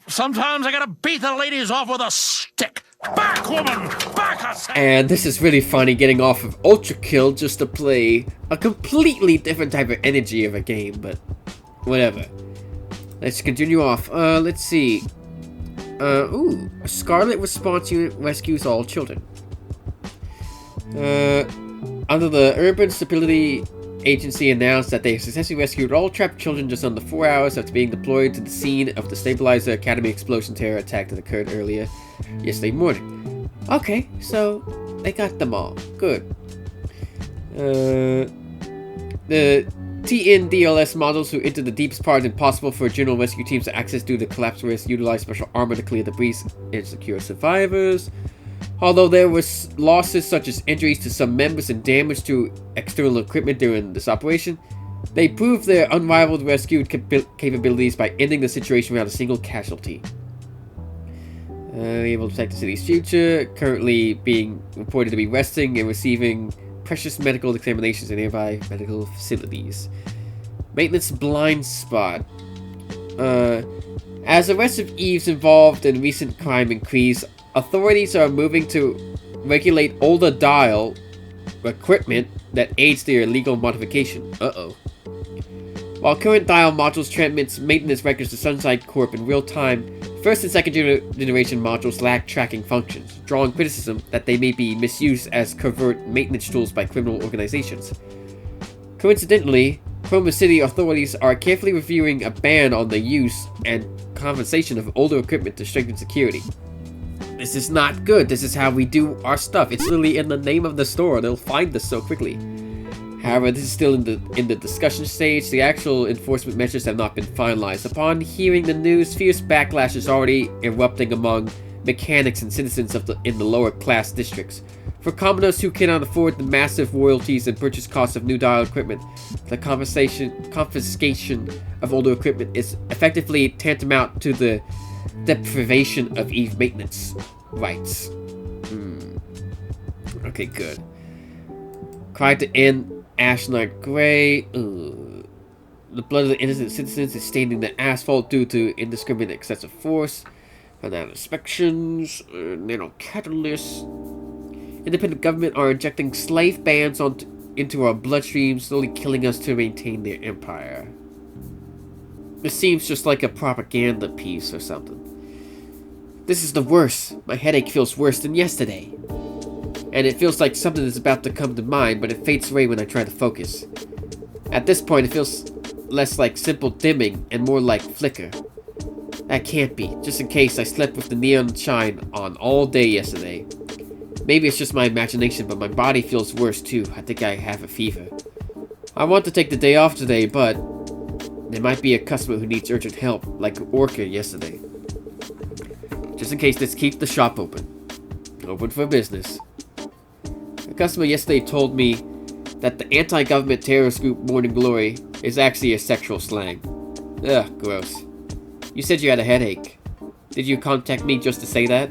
Sometimes I gotta beat the ladies off with a stick. Back, woman! Back, I say! And this is really funny, getting off of Ultra Kill just to play a completely different type of energy of a game, but whatever. Let's continue off. Let's see. Ooh, a Scarlet Response Unit rescues all children. Under the Urban Stability Agency announced that they successfully rescued all trapped children just under 4 hours after being deployed to the scene of the Stabilizer Academy explosion terror attack that occurred earlier yesterday morning. Okay, so they got them all. Good. The TNDLS models who entered the deepest part impossible for general rescue teams to access due to collapse risk utilized special armor to clear debris and secure survivors. Although there was losses such as injuries to some members and damage to external equipment during this operation, they proved their unrivaled rescue capabilities by ending the situation without a single casualty. Able to protect the city's future, currently being reported to be resting and receiving precious medical examinations in nearby medical facilities. Maintenance blind spot. As arrests of Eves involved in recent crime increase, authorities are moving to regulate older dial equipment that aids their illegal modification. While current dial modules transmits maintenance records to Sunside Corp in real time, first and second generation modules lack tracking functions, drawing criticism that they may be misused as covert maintenance tools by criminal organizations. Coincidentally, Chroma City authorities are carefully reviewing a ban on the use and compensation of older equipment to strengthen security. This is not good. This is how we do our stuff. It's literally in the name of the store. They'll find this so quickly. However, this is still in the discussion stage. The actual enforcement measures have not been finalized. Upon hearing the news, fierce backlash is already erupting among mechanics and citizens in the lower class districts. For commoners who cannot afford the massive royalties and purchase costs of new dial equipment, the confiscation of older equipment is effectively tantamount to the deprivation of Eve maintenance rights. Okay, good. Cried to end Ash Knight Grey. The blood of the innocent citizens is staining the asphalt due to indiscriminate excessive force. Banana inspections. Nano catalysts. Independent government are injecting slave bands into our bloodstream, slowly killing us to maintain their empire. This seems just like a propaganda piece or something. This is the worst. My headache feels worse than yesterday. And it feels like something is about to come to mind, but it fades away when I try to focus. At this point, it feels less like simple dimming and more like flicker. That can't be, just in case I slept with the neon shine on all day yesterday. Maybe it's just my imagination, but my body feels worse too. I think I have a fever. I want to take the day off today, but there might be a customer who needs urgent help, like Orca yesterday. Just in case, let's keep the shop open. Open for business. A customer yesterday told me that the anti-government terrorist group Morning Glory is actually a sexual slang. Ugh, gross. You said you had a headache. Did you contact me just to say that?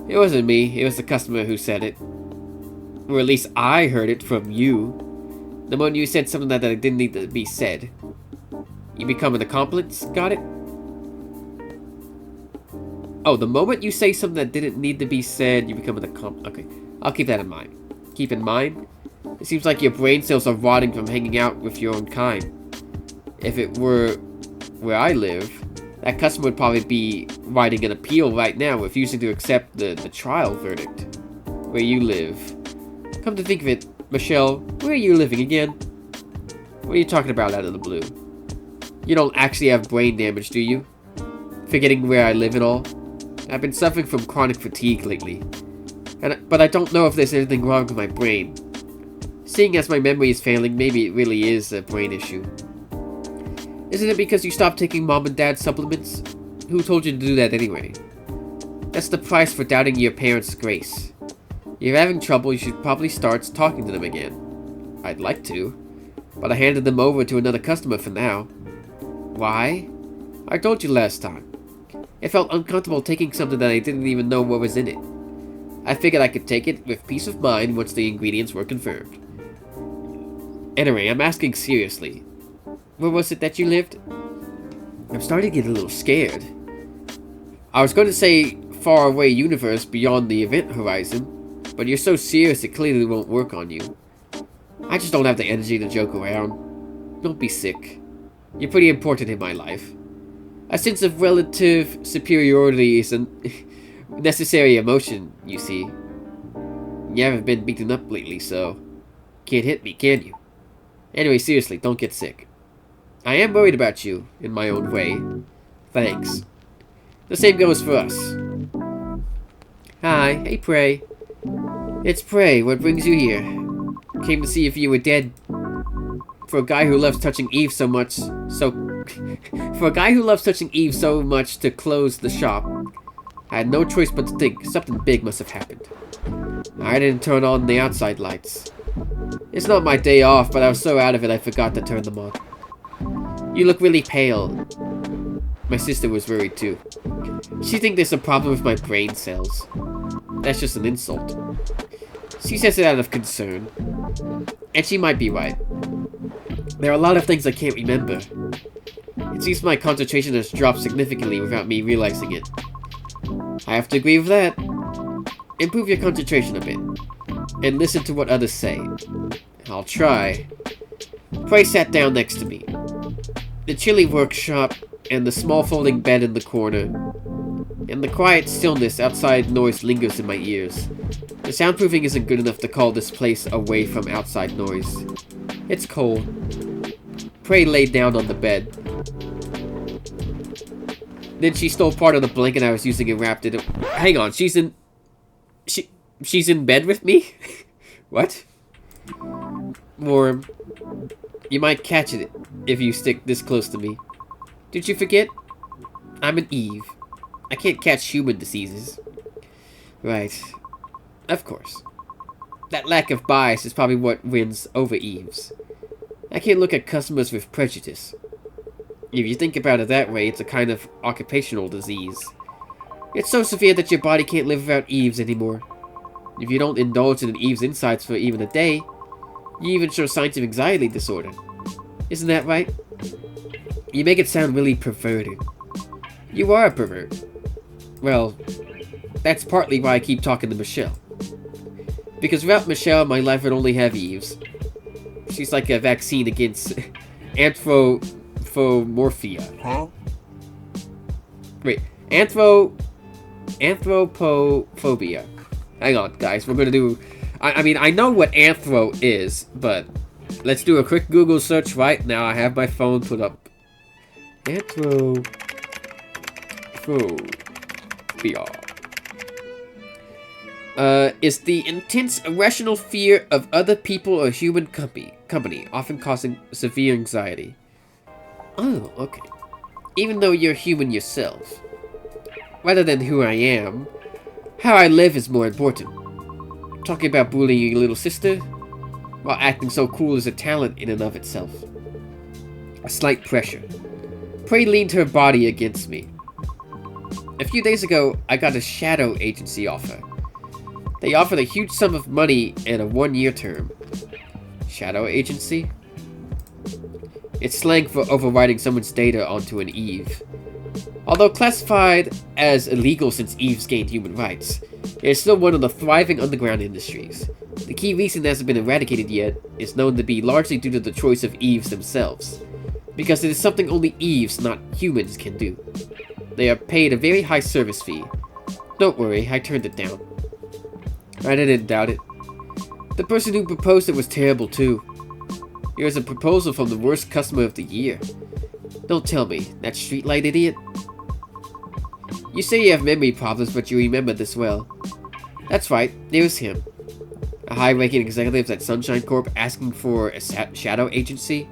It wasn't me, it was the customer who said it. Or at least I heard it from you. The moment you said something that didn't need to be said. You become an accomplice, got it? Oh, the moment you say something that didn't need to be said, you become an accomplice. Okay, I'll keep that in mind. Keep in mind? It seems like your brain cells are rotting from hanging out with your own kind. If it were where I live, that customer would probably be writing an appeal right now, refusing to accept the trial verdict. Where you live. Come to think of it, Michelle, where are you living again? What are you talking about out of the blue? You don't actually have brain damage, do you? Forgetting where I live and all? I've been suffering from chronic fatigue lately. But I don't know if there's anything wrong with my brain. Seeing as my memory is failing, maybe it really is a brain issue. Isn't it because you stopped taking mom and dad supplements? Who told you to do that anyway? That's the price for doubting your parents' grace. If you're having trouble, you should probably start talking to them again. I'd like to, but I handed them over to another customer for now. Why? I told you last time. It felt uncomfortable taking something that I didn't even know what was in it. I figured I could take it with peace of mind once the ingredients were confirmed. Anyway, I'm asking seriously. Where was it that you lived? I'm starting to get a little scared. I was going to say faraway universe beyond the event horizon, but you're so serious it clearly won't work on you. I just don't have the energy to joke around. Don't be sick. You're pretty important in my life. A sense of relative superiority is a necessary emotion, you see. You haven't been beaten up lately, so can't hit me, can you? Anyway, seriously, don't get sick. I am worried about you, in my own way. Thanks. The same goes for us. Hi, hey Prey. It's Prey, what brings you here? Came to see if you were dead. For a guy who loves touching Eve so much, for a guy who loves touching Eve so much to close the shop, I had no choice but to think something big must have happened. I didn't turn on the outside lights. It's not my day off, but I was so out of it I forgot to turn them on. You look really pale. My sister was worried too. She thinks there's a problem with my brain cells. That's just an insult. She says it out of concern. And she might be right. There are a lot of things I can't remember. It seems my concentration has dropped significantly without me realizing it. I have to agree with that. Improve your concentration a bit. And listen to what others say. I'll try. Prey sat down next to me. The chilly workshop and the small folding bed in the corner. And the quiet stillness outside noise lingers in my ears. The soundproofing isn't good enough to call this place away from outside noise. It's cold. Prey laid down on the bed. Then she stole part of the blanket I was using and wrapped it. Hang on, she's in bed with me? What? Warm. You might catch it if you stick this close to me. Did you forget? I'm an Eve. I can't catch human diseases. Right. Of course. That lack of bias is probably what wins over Eve's. I can't look at customers with prejudice. If you think about it that way, it's a kind of occupational disease. It's so severe that your body can't live without Eve's anymore. If you don't indulge in an Eve's insides for even a day, you even show signs of anxiety disorder. Isn't that right? You make it sound really perverted. You are a pervert. Well, that's partly why I keep talking to Michelle. Because without Michelle, my life would only have Eve's. She's like a vaccine against anthropomorphia. Huh? Wait, anthropophobia. Hang on, guys, we're gonna do... I mean, I know what anthro is, but let's do a quick Google search right now. I have my phone put up. Anthropophobia. Is the intense irrational fear of other people or human company, often causing severe anxiety. Oh, okay. Even though you're human yourself. Rather than who I am, how I live is more important. Talking about bullying your little sister, while acting so cool is a talent in and of itself. A slight pressure. Prey leaned her body against me. A few days ago, I got a shadow agency offer. They offered a huge sum of money and a 1-year term. Shadow agency? It's slang for overriding someone's data onto an Eve. Although classified as illegal since Eve's gained human rights, it is still one of the thriving underground industries. The key reason it hasn't been eradicated yet is known to be largely due to the choice of Eves themselves, because it is something only Eves, not humans, can do. They are paid a very high service fee. Don't worry, I turned it down. I didn't doubt it. The person who proposed it was terrible too. It was a proposal from the worst customer of the year. Don't tell me, that streetlight idiot? You say you have memory problems, but you remember this well. That's right, there's him. A high-ranking executive at Sunshine Corp asking for a shadow agency?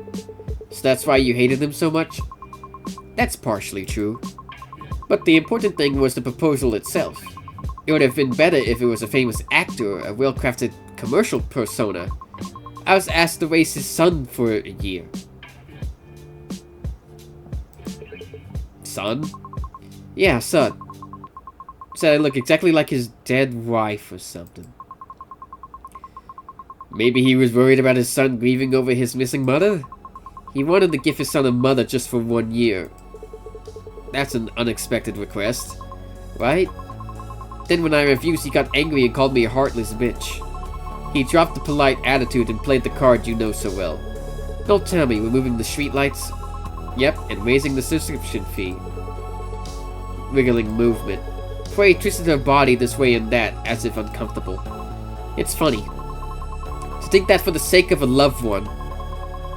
So that's why you hated him so much? That's partially true. But the important thing was the proposal itself. It would have been better if it was a famous actor, a well-crafted commercial persona. I was asked to raise his son for a year. Son? Yeah, son. Said I look exactly like his dead wife or something. Maybe he was worried about his son grieving over his missing mother? He wanted to give his son a mother just for 1 year. That's an unexpected request. right? Then when I refused, he got angry and called me a heartless bitch. He dropped the polite attitude and played the card you know so well. Don't tell me, removing the streetlights? Yep, and raising the subscription fee. Wriggling movement. Prey twisted her body this way and that, as if uncomfortable. It's funny. To think that for the sake of a loved one,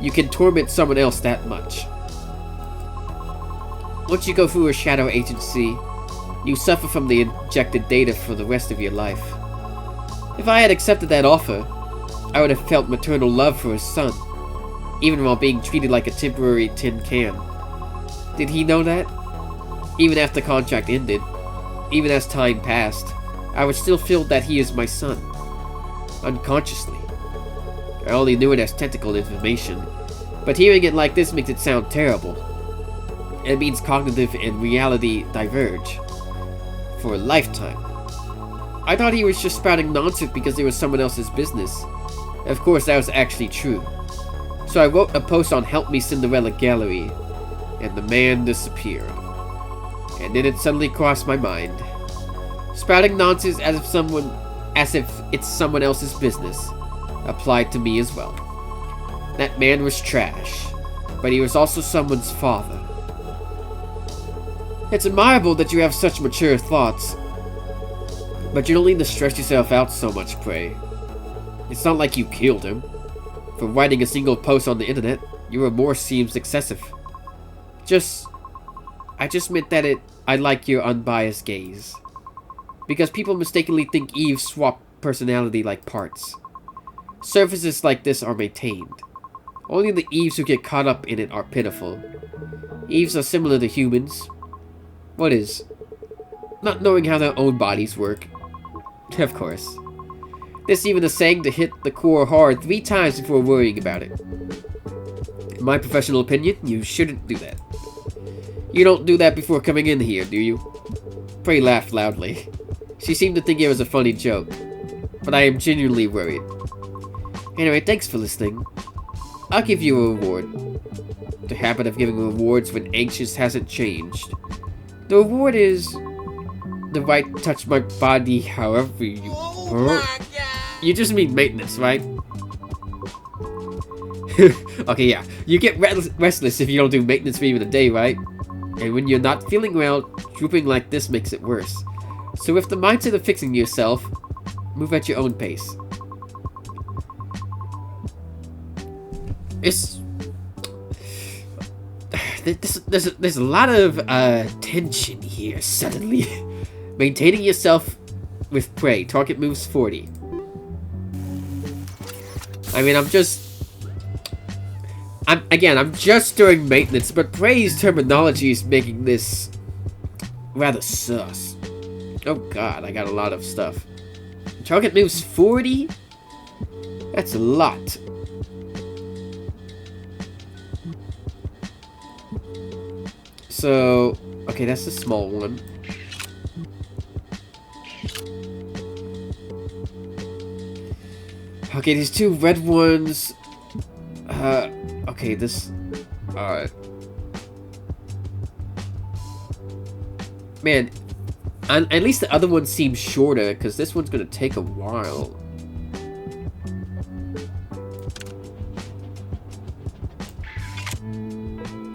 you can torment someone else that much. Once you go through a shadow agency, you suffer from the injected data for the rest of your life. If I had accepted that offer, I would have felt maternal love for his son, even while being treated like a temporary tin can. Did he know that? Even after the contract ended, even as time passed, I would still feel that he is my son. Unconsciously. I only knew it as technical information, but hearing it like this makes it sound terrible. It means cognitive and reality diverge. For a lifetime. I thought he was just spouting nonsense because it was someone else's business. Of course, that was actually true. So I wrote a post on Help Me Cinderella Gallery, and the man disappeared. And then it suddenly crossed my mind. Spouting nonsense as if it's someone else's business applied to me as well. That man was trash, but he was also someone's father. It's admirable that you have such mature thoughts, but you don't need to stress yourself out so much, Prey. It's not like you killed him. For writing a single post on the internet, your remorse seems excessive. I just meant that I like your unbiased gaze. Because people mistakenly think Eves swap personality like parts. Surfaces like this are maintained. Only the Eves who get caught up in it are pitiful. Eves are similar to humans. What is? Not knowing how their own bodies work. Of course. There's even a saying to hit the core hard 3 times before worrying about it. In my professional opinion, you shouldn't do that. You don't do that before coming in here, do you? Prey laughed loudly. She seemed to think it was a funny joke. But I am genuinely worried. Anyway, thanks for listening. I'll give you a reward. The habit of giving rewards when anxious hasn't changed. The reward is the right to touch my body however you... You just mean maintenance, right? Okay, yeah. You get restless if you don't do maintenance for even a day, right? And when you're not feeling well, drooping like this makes it worse. So with the mindset of fixing yourself, move at your own pace. There's a lot of tension here suddenly. Maintaining yourself with Prey. Target moves 40. I mean, I'm just doing maintenance, but Prey's terminology is making this rather sus. Oh god, I got a lot of stuff. Target moves 40? That's a lot. So, okay, that's a small one. Okay, these 2 red ones. Okay, this. Alright. Man, at least the other one seems shorter, because this one's gonna take a while.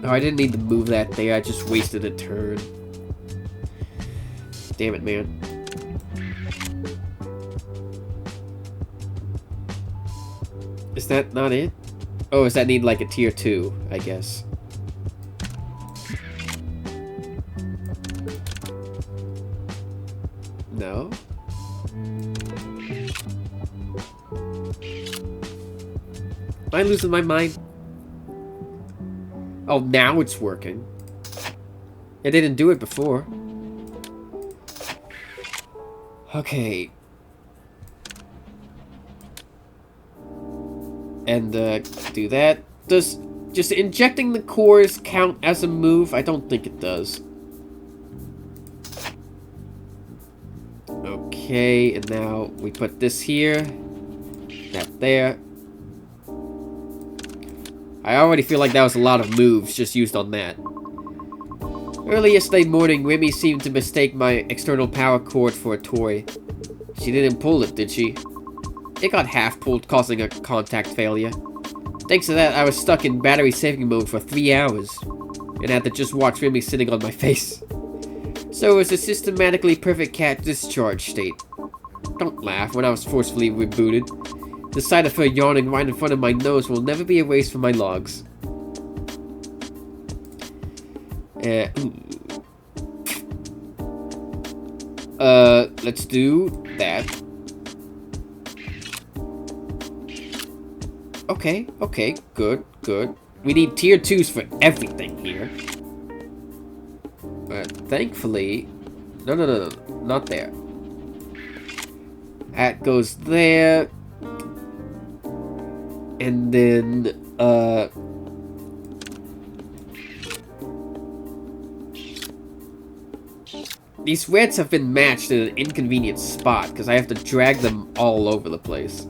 Oh, I didn't need to move that there, I just wasted a turn. Damn it, man. Is that not it? Oh, does that need like a tier 2, I guess. No? Am I losing my mind? Oh, now it's working. It didn't do it before. Okay. And, do that. Does just injecting the cores count as a move? I don't think it does. Okay, and now we put this here. That there. I already feel like that was a lot of moves just used on that. Early yesterday morning, Remy seemed to mistake my external power cord for a toy. She didn't pull it, did she? It got half pulled, causing a contact failure. Thanks to that, I was stuck in battery saving mode for 3 hours, and had to just watch Remy sitting on my face. So it was a systematically perfect cat discharge state. Don't laugh, when I was forcefully rebooted. The sight of her yawning right in front of my nose will never be erased from my logs. Let's do that. Okay, good. We need tier 2s for everything here. Thankfully... No, not there. That goes there. And then, these reds have been matched in an inconvenient spot, because I have to drag them all over the place.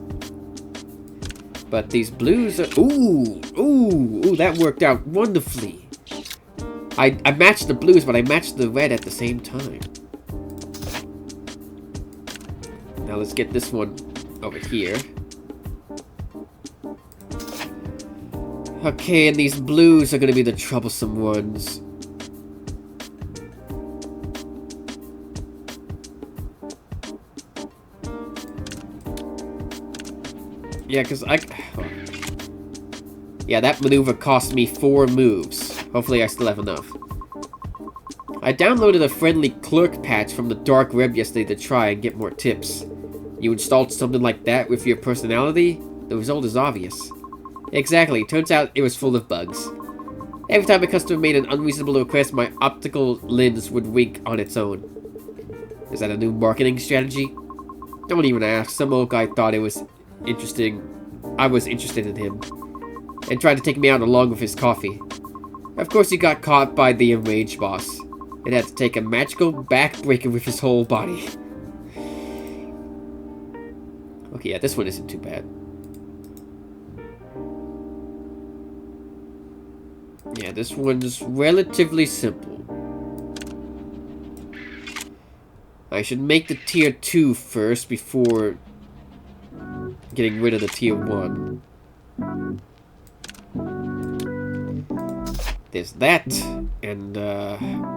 But these blues are... Ooh, that worked out wonderfully. I matched the blues, but I matched the red at the same time. Now let's get this one over here. Okay, and these blues are gonna be the troublesome ones. Yeah, because yeah, that maneuver cost me 4 moves. Hopefully I still have enough. I downloaded a friendly clerk patch from the dark web yesterday to try and get more tips. You installed something like that with your personality? The result is obvious. Exactly, turns out it was full of bugs. Every time a customer made an unreasonable request, my optical lens would wink on its own. Is that a new marketing strategy? Don't even ask, some old guy thought it was interesting. I was interested in him. And tried to take me out along with his coffee. Of course he got caught by the enraged boss. And had to take a magical backbreaker with his whole body. Okay, yeah, this one isn't too bad. Yeah, this one's relatively simple. I should make the tier 2 first before getting rid of the tier 1. There's that, and oh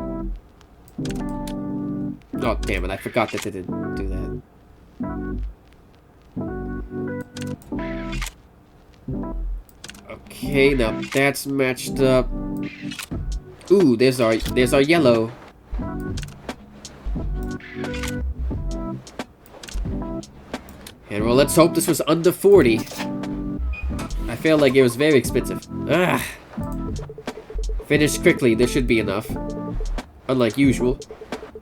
damn it, I forgot that they didn't do that. Okay, now that's matched up. Ooh, there's our yellow. And well, let's hope this was under 40. I felt like it was very expensive. Ah. Finish quickly, there should be enough. Unlike usual.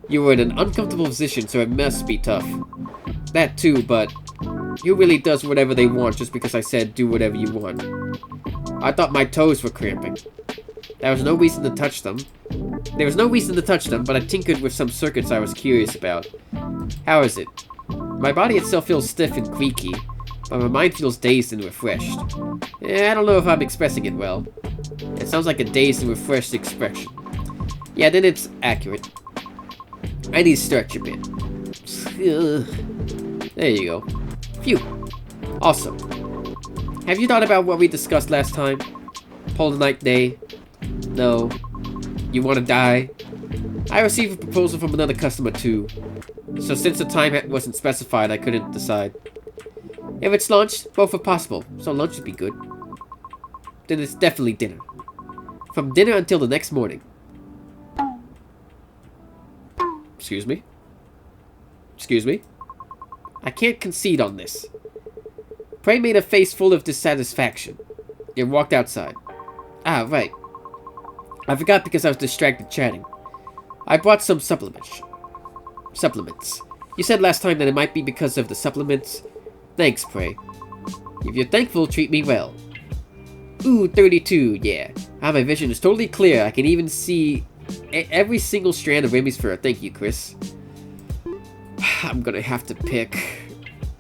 You were in an uncomfortable position, so it must be tough. That too, but who really does whatever they want just because I said do whatever you want? I thought my toes were cramping. There was no reason to touch them. But I tinkered with some circuits I was curious about. How is it? My body itself feels stiff and creaky, but my mind feels dazed and refreshed. I don't know if I'm expressing it well. It sounds like a dazed and refreshed expression. Yeah, then it's accurate. I need to stretch a bit. There you go. Phew. Awesome. Have you thought about what we discussed last time? Polar Night Day? No. You want to die? I received a proposal from another customer too. So since the time wasn't specified, I couldn't decide. If it's lunch, both are possible, so lunch would be good. Then it's definitely dinner. From dinner until the next morning. Excuse me? Excuse me? I can't concede on this. Prey made a face full of dissatisfaction. And walked outside. Ah, right. I forgot because I was distracted chatting. I brought some supplements. You said last time that it might be because of the supplements. Thanks, Prey. If you're thankful, treat me well. Ooh, 32, yeah. Ah, my vision is totally clear. I can even see every single strand of Remy's fur. Thank you, Chris. I'm gonna have to pick.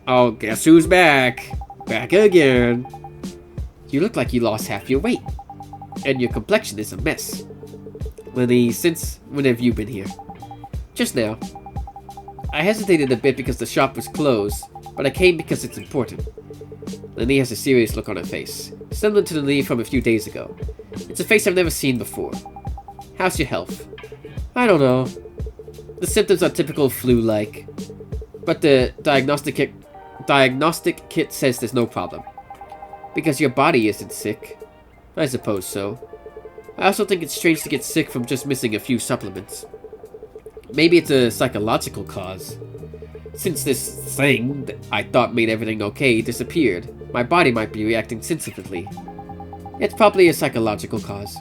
Oh, guess who's back? Back again. You look like you lost half your weight. And your complexion is a mess. Lenny, since when have you been here? Just now. I hesitated a bit because the shop was closed, but I came because it's important. Lenny has a serious look on her face, similar to the Lenny from a few days ago. It's a face I've never seen before. How's your health? I don't know. The symptoms are typical flu-like, but the diagnostic kit says there's no problem. Because your body isn't sick. I suppose so. I also think it's strange to get sick from just missing a few supplements. Maybe it's a psychological cause. Since this thing that I thought made everything okay disappeared, my body might be reacting sensitively. It's probably a psychological cause.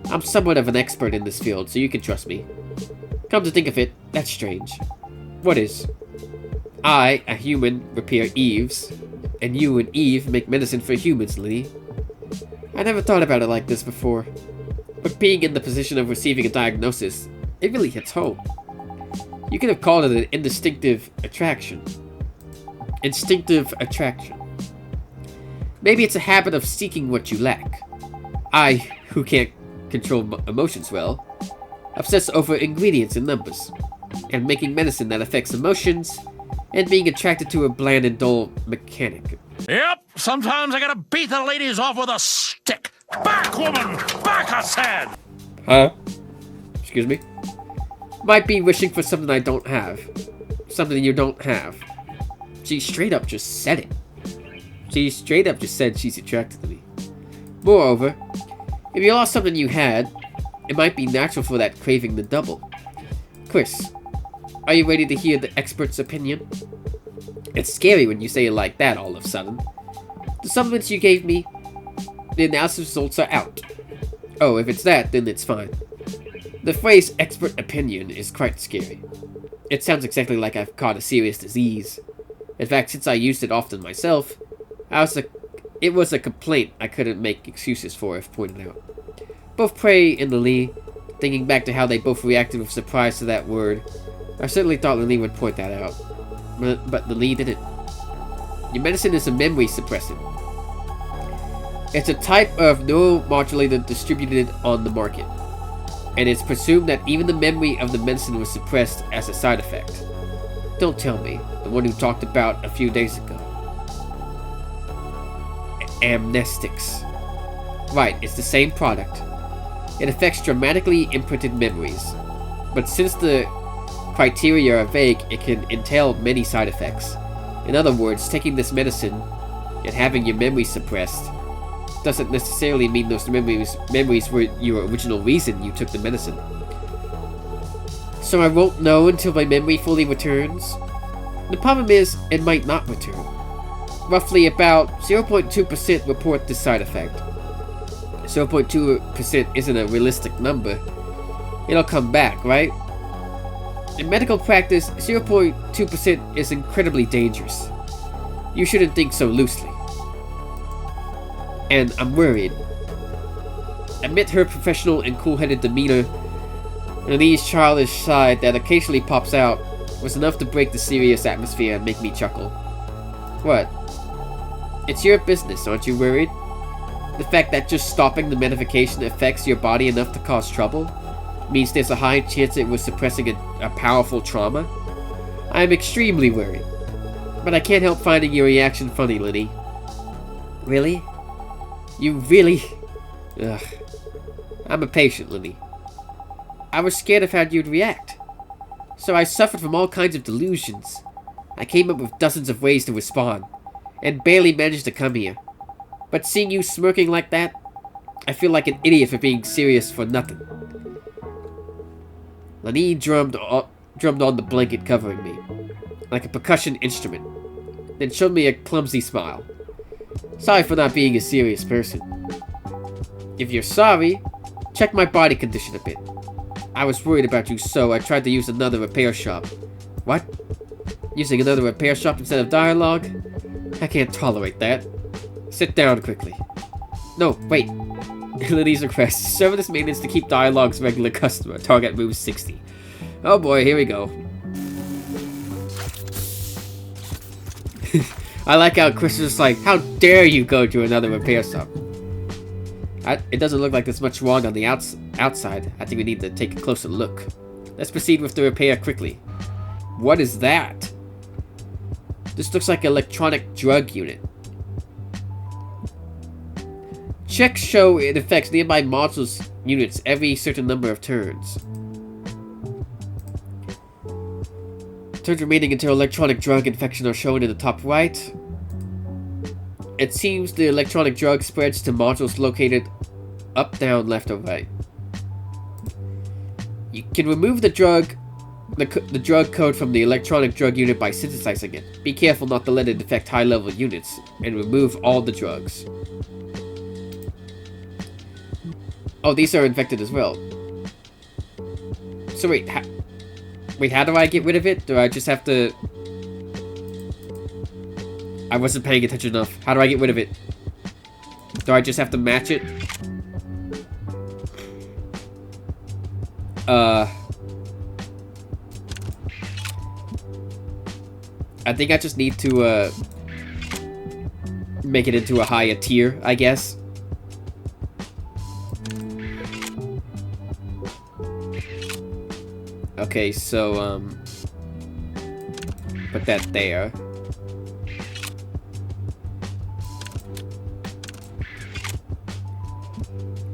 I'm somewhat of an expert in this field, so you can trust me. Come to think of it, that's strange. What is? I, a human, repair Eves, and you and Eve make medicine for humans, Lily. I never thought about it like this before, but being in the position of receiving a diagnosis, it really hits home. You could have called it an instinctive attraction. Instinctive attraction. Maybe it's a habit of seeking what you lack. I, who can't control emotions well, obsess over ingredients and numbers, and making medicine that affects emotions, and being attracted to a bland and dull mechanic. Yep, sometimes I gotta beat the ladies off with a stick. Back, woman! Back, I said! Huh? Excuse me? Might be wishing for something I don't have. Something you don't have. She straight up just said it. She straight up just said she's attracted to me. Moreover, if you lost something you had, it might be natural for that craving to double. Chris, are you ready to hear the expert's opinion? It's scary when you say it like that all of a sudden. The supplements you gave me, the analysis results are out. Oh, if it's that, then it's fine. The phrase expert opinion is quite scary. It sounds exactly like I've caught a serious disease. In fact, since I used it often myself, it was a complaint I couldn't make excuses for if pointed out. Both Prey and Lily, thinking back to how they both reacted with surprise to that word, I certainly thought Lily would point that out. But Lily didn't. Your medicine is a memory suppressant. It's a type of neuromodulator distributed on the market, and it's presumed that even the memory of the medicine was suppressed as a side effect. Don't tell me, the one who talked about a few days ago. Amnestics. Right, it's the same product. It affects dramatically imprinted memories, but since the criteria are vague, it can entail many side effects. In other words, taking this medicine and having your memory suppressed doesn't necessarily mean those memories were your original reason you took the medicine. So I won't know until my memory fully returns? The problem is, it might not return. Roughly about 0.2% report this side effect. 0.2% isn't a realistic number. It'll come back, right? In medical practice, 0.2% is incredibly dangerous. You shouldn't think so loosely. And I'm worried. Amid her professional and cool-headed demeanor, Lee's childish side that occasionally pops out was enough to break the serious atmosphere and make me chuckle. What? It's your business, aren't you worried? The fact that just stopping the medication affects your body enough to cause trouble means there's a high chance it was suppressing a powerful trauma? I am extremely worried. But I can't help finding your reaction funny, Lenny. Really? You really? Ugh. I'm a patient, Lenny. I was scared of how you'd react. So I suffered from all kinds of delusions. I came up with dozens of ways to respond, and barely managed to come here. But seeing you smirking like that, I feel like an idiot for being serious for nothing. Lenny drummed on the blanket covering me, like a percussion instrument, then showed me a clumsy smile. Sorry for not being a serious person. If you're sorry, check my body condition a bit. I was worried about you, so I tried to use another repair shop. What? Using another repair shop instead of D1AL-ogue? I can't tolerate that. Sit down quickly. No, wait. Lenny's request. Service maintenance to keep D1AL-ogue's regular customer. Target moves 60. Oh boy, here we go. I like how Chris is like, how dare you go to another repair shop? It doesn't look like there's much wrong on the outside. I think we need to take a closer look. Let's proceed with the repair quickly. What is that? This looks like an electronic drug unit. Checks show it affects nearby modules units every certain number of turns. Turns remaining until electronic drug infection are shown in the top right. It seems the electronic drug spreads to modules located up, down, left, or right. You can remove the drug code from the electronic drug unit by synthesizing it. Be careful not to let it affect high-level units, and remove all the drugs. Oh, these are infected as well. So wait, how do I get rid of it? Do I just have to... I wasn't paying attention enough. How do I get rid of it? Do I just have to match it? I think I just need to, make it into a higher tier, I guess. Okay, so, put that there.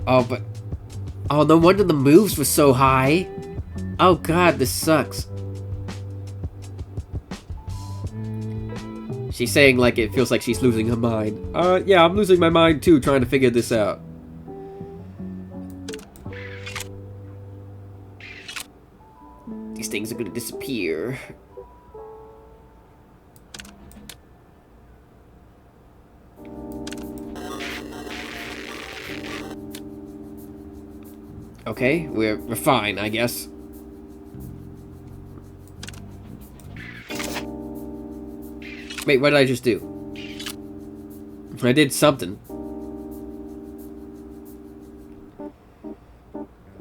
Oh, no wonder the moves were so high. Oh god, this sucks. She's saying like it feels like she's losing her mind. Yeah, I'm losing my mind too, trying to figure this out. These things are gonna disappear. Okay, we're fine, I guess. Wait, what did I just do? I did something.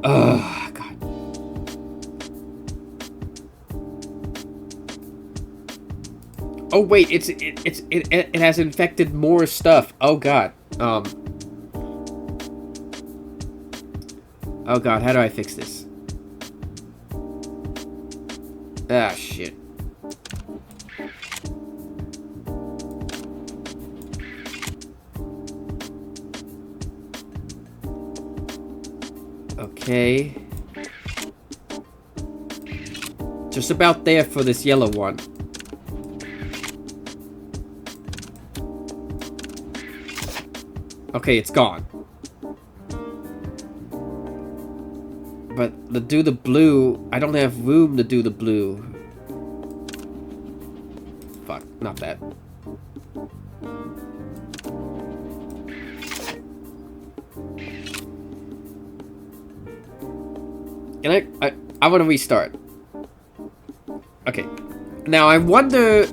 Oh, God. Oh, wait, it has infected more stuff. Oh, God. Oh god, how do I fix this? Ah, shit. Okay. Just about there for this yellow one. Okay, it's gone. But to do the blue, I don't have room to do the blue. Fuck, not that. And I want to restart. Okay. Now I wonder,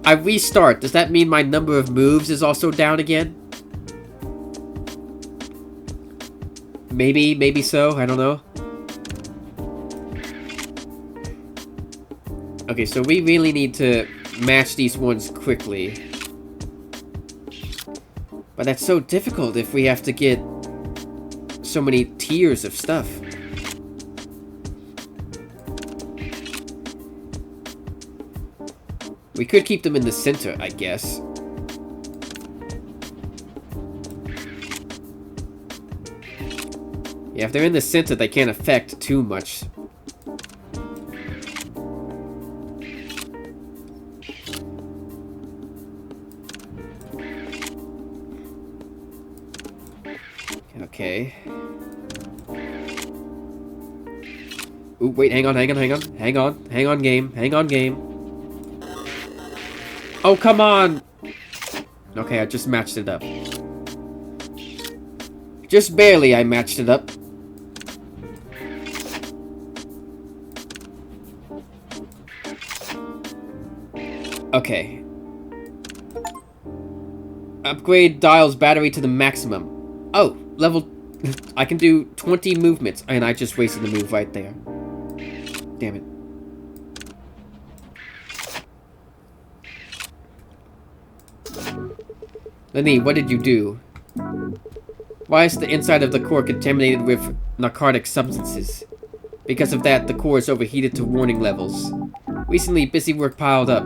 I restart, does that mean my number of moves is also down again? Maybe so, I don't know. Okay, so we really need to match these ones quickly. But that's so difficult if we have to get so many tiers of stuff. We could keep them in the center, I guess. Yeah, if they're in the center, they can't affect too much. Okay. Ooh, wait, hang on, game. Oh, come on! Okay, I just matched it up. Just barely I matched it up. Okay. Upgrade Dial's battery to the maximum. Oh, level... I can do 20 movements, and I just wasted the move right there. Damn it. Lenny, what did you do? Why is the inside of the core contaminated with narcotic substances? Because of that, the core is overheated to warning levels. Recently, busy work piled up,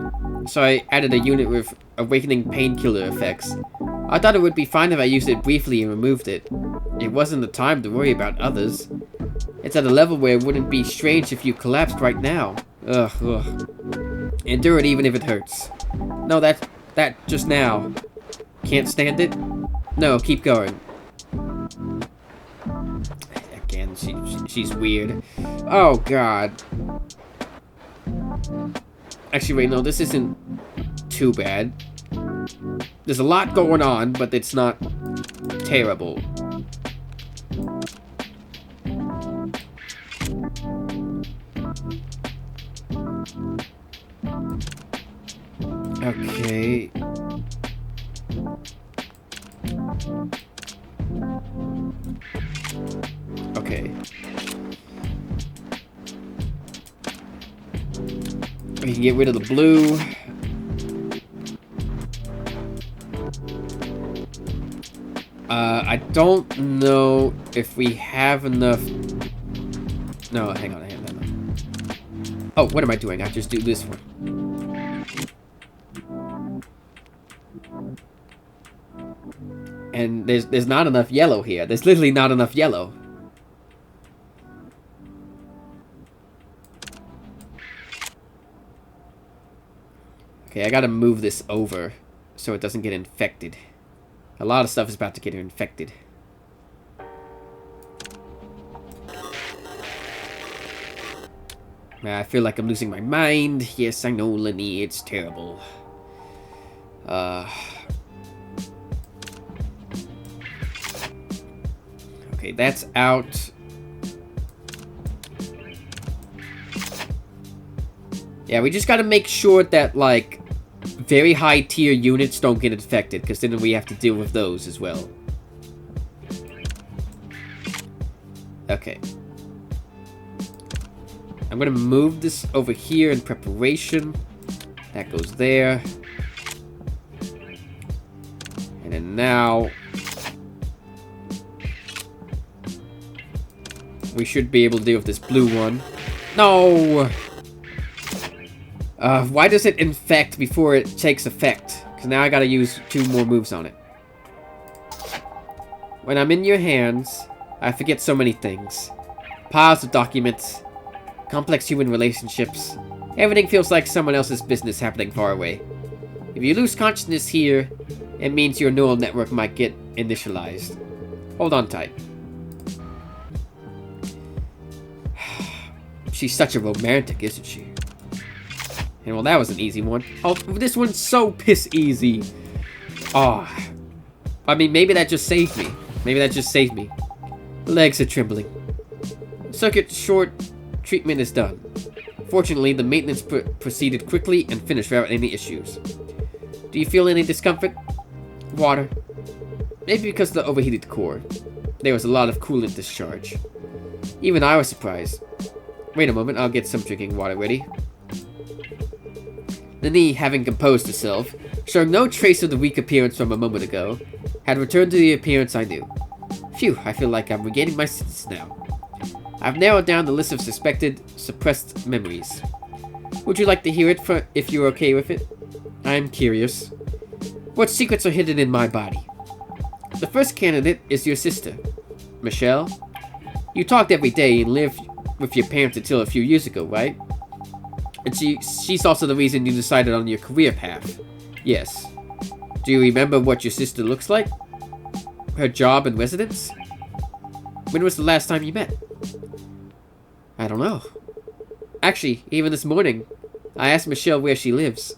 so I added a unit with awakening painkiller effects. I thought it would be fine if I used it briefly and removed it. It wasn't the time to worry about others. It's at a level where it wouldn't be strange if you collapsed right now. Ugh. Endure it even if it hurts. No, that just now. Can't stand it? No, keep going. Again, she's weird. Oh, God. Actually, wait, no, this isn't too bad. There's a lot going on, but it's not terrible. Okay. Okay. We can get rid of the blue. I don't know if we have enough. No, hang on. Oh, what am I doing? I just do this one. And there's not enough yellow here. There's literally not enough yellow. Okay, I gotta move this over so it doesn't get infected. A lot of stuff is about to get infected. I feel like I'm losing my mind. Yes, I know, Lenny, it's terrible. Okay, that's out. Yeah, we just gotta make sure that, like, very high tier units don't get infected, because then we have to deal with those as well. Okay. I'm gonna move this over here in preparation. That goes there. And then now we should be able to deal with this blue one. No! Why does it infect before it takes effect? Because now I gotta use 2 more moves on it. When I'm in your hands, I forget so many things. Piles of documents, complex human relationships. Everything feels like someone else's business happening far away. If you lose consciousness here, it means your neural network might get initialized. Hold on tight. She's such a romantic, isn't she? And well, that was an easy one. Oh, this one's so piss easy. Oh. I mean, maybe that just saved me. Maybe that just saved me. Legs are trembling. Circuit short treatment is done. Fortunately, the maintenance proceeded quickly and finished without any issues. Do you feel any discomfort? Water. Maybe because of the overheated core. There was a lot of coolant discharge. Even I was surprised. Wait a moment, I'll get some drinking water ready. Nini, having composed herself, showing no trace of the weak appearance from a moment ago, had returned to the appearance I knew. Phew, I feel like I'm regaining my senses now. I've narrowed down the list of suspected, suppressed memories. Would you like to hear it if you're okay with it? I'm curious. What secrets are hidden in my body? The first candidate is your sister, Michelle. You talked every day and lived with your parents until a few years ago, right? And she's also the reason you decided on your career path. Yes. Do you remember what your sister looks like? Her job and residence? When was the last time you met? I don't know. Actually, even this morning, I asked Michelle where she lives.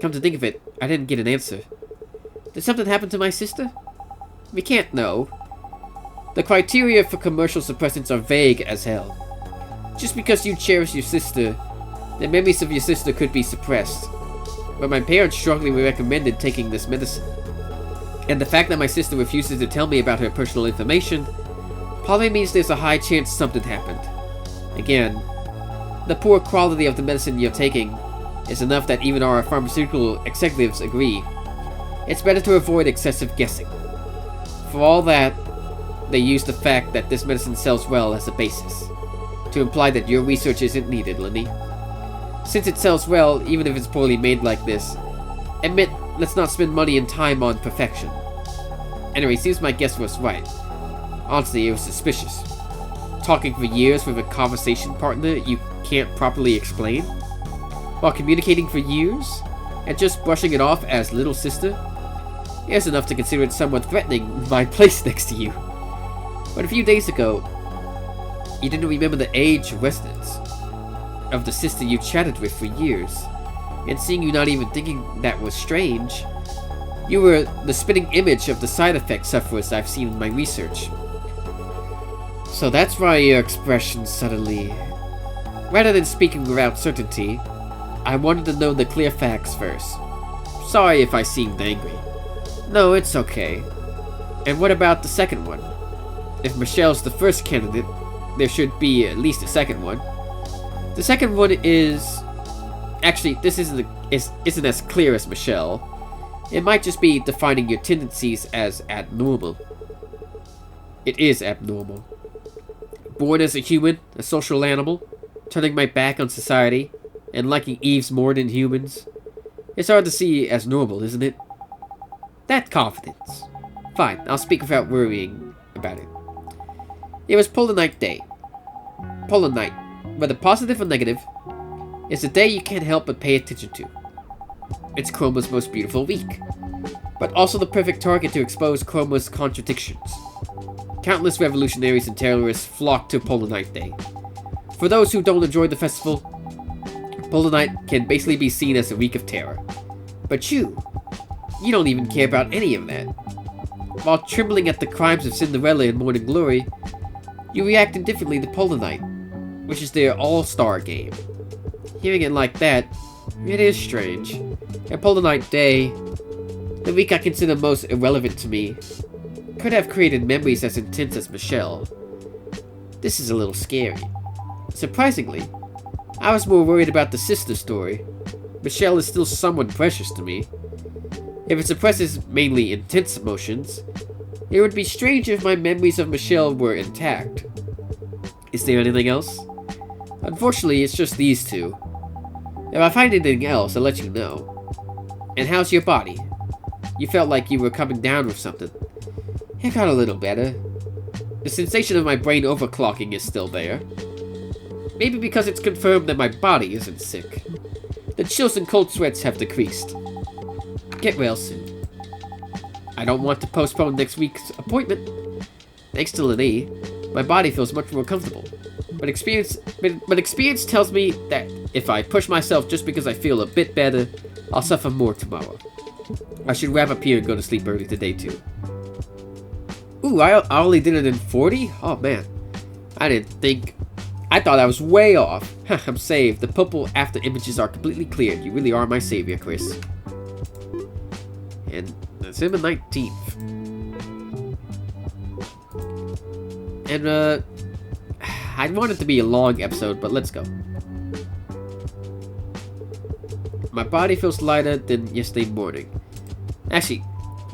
Come to think of it, I didn't get an answer. Did something happen to my sister? We can't know. The criteria for commercial suppressants are vague as hell. Just because you cherish your sister, the memories of your sister could be suppressed. But my parents strongly recommended taking this medicine. And the fact that my sister refuses to tell me about her personal information probably means there's a high chance something happened. Again, the poor quality of the medicine you're taking is enough that even our pharmaceutical executives agree. It's better to avoid excessive guessing. For all that, they use the fact that this medicine sells well as a basis, to imply that your research isn't needed, Lenny. Since it sells well, even if it's poorly made like this, admit, let's not spend money and time on perfection. Anyway, seems my guess was right. Honestly, it was suspicious. Talking for years with a conversation partner you can't properly explain? While communicating for years? And just brushing it off as little sister? It's enough to consider it somewhat threatening my place next to you. But a few days ago, you didn't remember the age or residence of the sister you chatted with for years. And seeing you not even thinking that was strange, you were the spitting image of the side effect sufferers I've seen in my research. So that's why your expression suddenly... Rather than speaking without certainty, I wanted to know the clear facts first. Sorry if I seemed angry. No, it's okay. And what about the second one? If Michelle's the first candidate, there should be at least a second one. The second one is... Actually, this isn't as clear as Michelle. It might just be defining your tendencies as abnormal. It is abnormal. Born as a human, a social animal, turning my back on society, and liking Eves more than humans. It's hard to see as normal, isn't it? That confidence. Fine, I'll speak without worrying about it. It was Polar Night Day. Polar Night, whether positive or negative, is a day you can't help but pay attention to. It's Chroma's most beautiful week, but also the perfect target to expose Chroma's contradictions. Countless revolutionaries and terrorists flock to Polar Night Day. For those who don't enjoy the festival, Polar Night can basically be seen as a week of terror. But you don't even care about any of that. While trembling at the crimes of Cinderella and Morning Glory, you react indifferently to Polar Night, which is their all-star game. Hearing it like that, it is strange. And Polar Night Day, the week I consider most irrelevant to me, could have created memories as intense as Michelle. This is a little scary. Surprisingly, I was more worried about the sister story. Michelle is still somewhat precious to me. If it suppresses mainly intense emotions, it would be strange if my memories of Michelle were intact. Is there anything else? Unfortunately, it's just these two. If I find anything else, I'll let you know. And how's your body? You felt like you were coming down with something. It got a little better. The sensation of my brain overclocking is still there. Maybe because it's confirmed that my body isn't sick. The chills and cold sweats have decreased. Get well soon. I don't want to postpone next week's appointment. Thanks to Lenny, my body feels much more comfortable. But experience tells me that if I push myself just because I feel a bit better, I'll suffer more tomorrow. I should wrap up here and go to sleep early today too. Ooh, I only did it in 40? Oh man. I thought I was way off. I'm saved. The purple after images are completely cleared. You really are my savior, Chris. And December 19th. And I want it to be a long episode, but let's go. My body feels lighter than yesterday morning. Actually,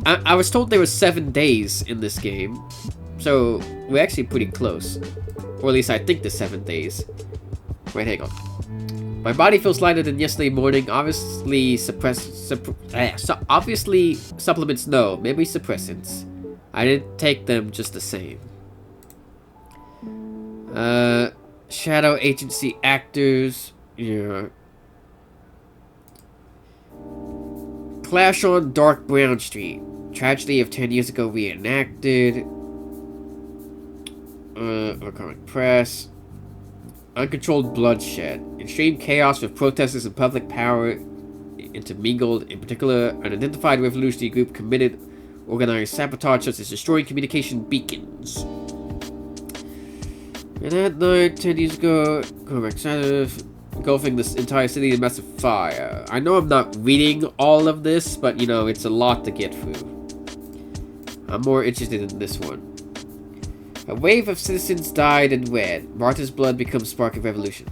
I was told there were 7 days in this game, so we're actually pretty close. Or at least I think the 7 days. Wait, hang on. My body feels lighter than yesterday morning. Obviously obviously supplements no, maybe suppressants. I didn't take them just the same. Shadow agency actors. Yeah. Clash on Dark Brown Street. Tragedy of 10 years ago reenacted. Recurring press. Uncontrolled bloodshed. Extreme chaos with protesters and public power intermingled. In particular, an identified revolutionary group committed organized sabotage such as destroying communication beacons. And that night, 10 years ago, engulfing this entire city in massive fire. I know I'm not reading all of this, but you know, it's a lot to get through. I'm more interested in this one. A wave of citizens died in red. Martyr's blood becomes spark of revolution.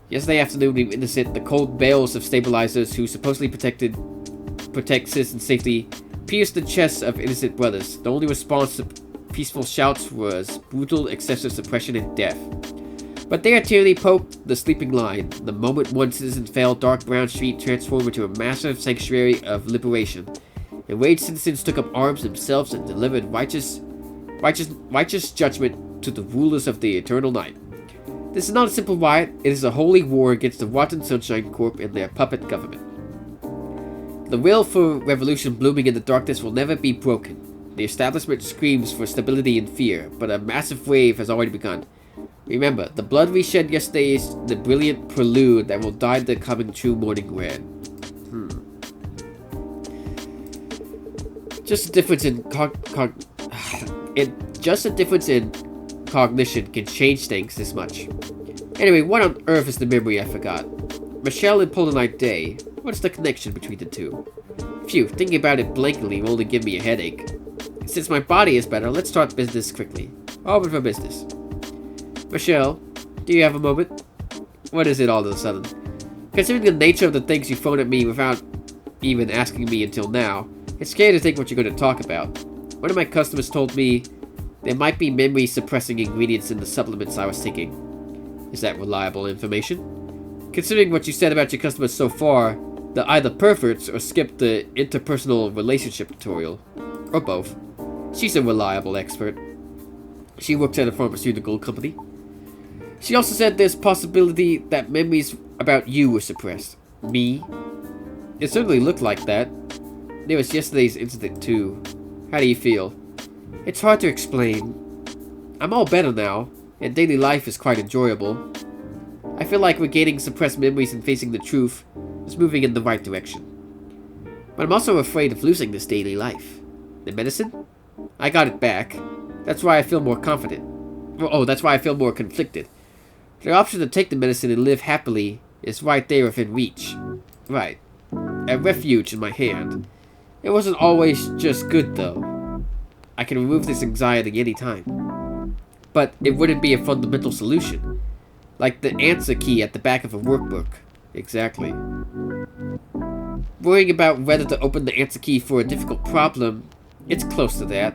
Yesterday afternoon, we witnessed the cold bales of stabilizers who supposedly protect citizen safety pierced the chests of innocent brothers. The only response peaceful shouts was brutal, excessive suppression and death. But their tyranny poked the sleeping lion. The moment one citizen fell, dark brown street transformed into a massive sanctuary of liberation. Enraged citizens took up arms themselves and delivered righteous judgment to the rulers of the eternal night. This is not a simple riot, it is a holy war against the rotten Sunshine Corp and their puppet government. The will for revolution blooming in the darkness will never be broken. The establishment screams for stability and fear, but a massive wave has already begun. Remember, the blood we shed yesterday is the brilliant prelude that will dye the coming true morning red. Just a difference in cognition can change things this much. Anyway, what on earth is the memory I forgot? Michelle and Polanite Day. What's the connection between the two? Phew, thinking about it blankly will only give me a headache. Since my body is better, let's start business quickly. Open for business. Michelle, do you have a moment? What is it all of a sudden? Considering the nature of the things you phoned at me without even asking me until now, it's scary to think what you're going to talk about. One of my customers told me there might be memory-suppressing ingredients in the supplements I was taking. Is that reliable information? Considering what you said about your customers so far, they're either perverts or skipped the interpersonal relationship tutorial. Or both. She's a reliable expert. She works at a pharmaceutical company. She also said there's possibility that memories about you were suppressed. Me? It certainly looked like that. There was yesterday's incident too. How do you feel? It's hard to explain. I'm all better now, and daily life is quite enjoyable. I feel like regaining suppressed memories and facing the truth is moving in the right direction. But I'm also afraid of losing this daily life. The medicine? I got it back. That's why I feel more confident. Oh, that's why I feel more conflicted. The option to take the medicine and live happily is right there within reach. Right. A refuge in my hand. It wasn't always just good, though. I can remove this anxiety any time. But it wouldn't be a fundamental solution. Like the answer key at the back of a workbook. Exactly. Worrying about whether to open the answer key for a difficult problem, it's close to that.